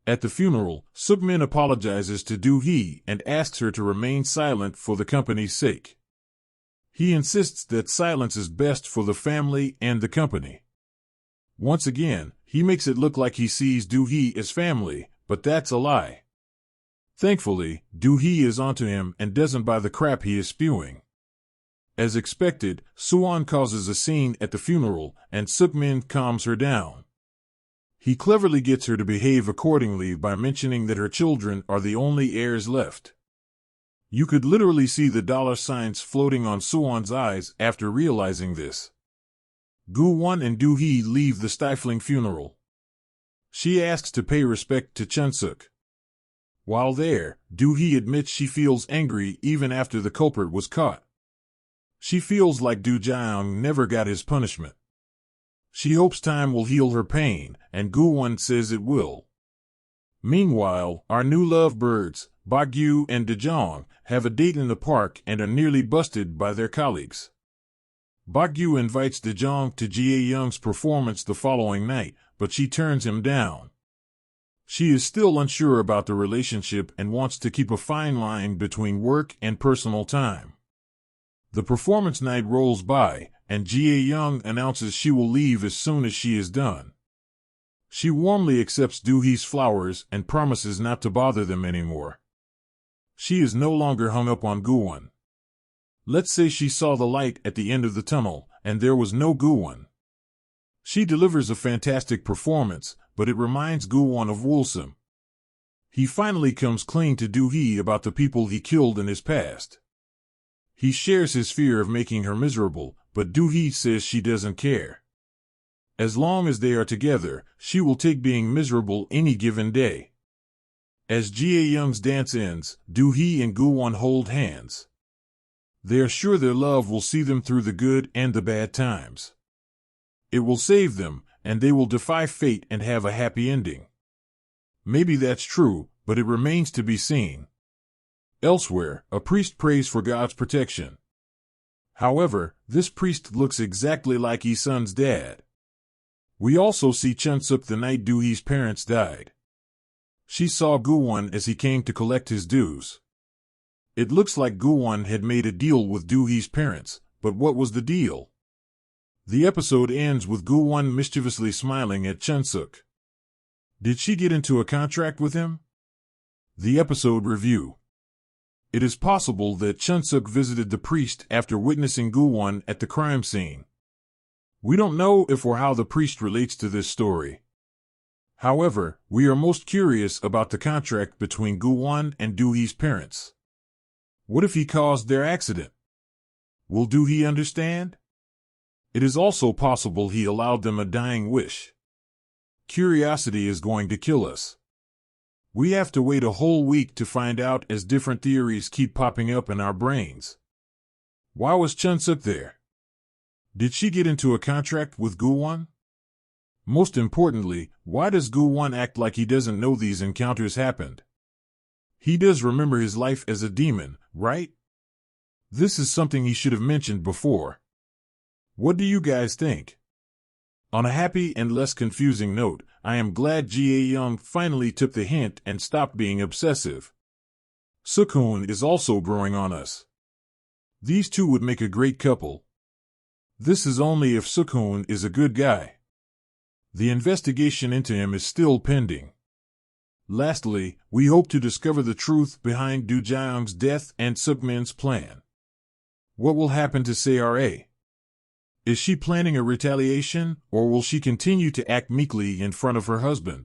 At the funeral, Sukmin apologizes to Do-hee and asks her to remain silent for the company's sake. He insists that silence is best for the family and the company. Once again, he makes it look like he sees Do-hee as family, but that's a lie. Thankfully, Do-hee is onto him and doesn't buy the crap he is spewing. As expected, Suwon causes a scene at the funeral, and Sukmin calms her down. He cleverly gets her to behave accordingly by mentioning that her children are the only heirs left. You could literally see the dollar signs floating on Suwon's eyes after realizing this. Goo-won and Do-hee leave the stifling funeral. She asks to pay respect to Chun-suk. While there, Do-hee admits she feels angry even after the culprit was caught. She feels like Do-jaeong never got his punishment. She hopes time will heal her pain, and Goo-won says it will. Meanwhile, our new lovebirds, Bagyu and Daejong, have a date in the park and are nearly busted by their colleagues. Bagyu invites Daejong to Jae-young's performance the following night, but she turns him down. She is still unsure about the relationship and wants to keep a fine line between work and personal time. The performance night rolls by, and Jae-young announces she will leave as soon as she is done. She warmly accepts Do-hee's flowers and promises not to bother them anymore. She is no longer hung up on Goo-won. Let's say she saw the light at the end of the tunnel, and there was no Goo-won. She delivers a fantastic performance, but it reminds Goo-won of Wholesome. He finally comes clean to Do-hee about the people he killed in his past. He shares his fear of making her miserable, but Do-hee says she doesn't care. As long as they are together, she will take being miserable any given day. As Jae-young's dance ends, Do-hee and Goo-won hold hands. They are sure their love will see them through the good and the bad times. It will save them, and they will defy fate and have a happy ending. Maybe that's true, but it remains to be seen. Elsewhere, a priest prays for God's protection. However, this priest looks exactly like Yi-sun's dad. We also see Chun-suk the night Do-hee's parents died. She saw Goo-won as he came to collect his dues. It looks like Goo-won had made a deal with Do-hee's parents, but what was the deal? The episode ends with Goo-won mischievously smiling at Chun-suk. Did she get into a contract with him? The episode review. It is possible that Chun-suk visited the priest after witnessing Goo-won at the crime scene. We don't know if or how the priest relates to this story. However, we are most curious about the contract between Goo-won and Do-hee's parents. What if he caused their accident? Will Do-hee understand? It is also possible he allowed them a dying wish. Curiosity is going to kill us. We have to wait a whole week to find out as different theories keep popping up in our brains. Why was Chun-suk there? Did she get into a contract with Goo-won? Most importantly, why does Goo-won act like he doesn't know these encounters happened? He does remember his life as a demon, right? This is something he should have mentioned before. What do you guys think? On a happy and less confusing note, I am glad Jae-young finally took the hint and stopped being obsessive. Suk-hoon is also growing on us. These two would make a great couple. This is only if Suk-hoon is a good guy. The investigation into him is still pending. Lastly, we hope to discover the truth behind Do-jaeong's death and Sukmin's plan. What will happen to Se-ra? Is she planning a retaliation, or will she continue to act meekly in front of her husband?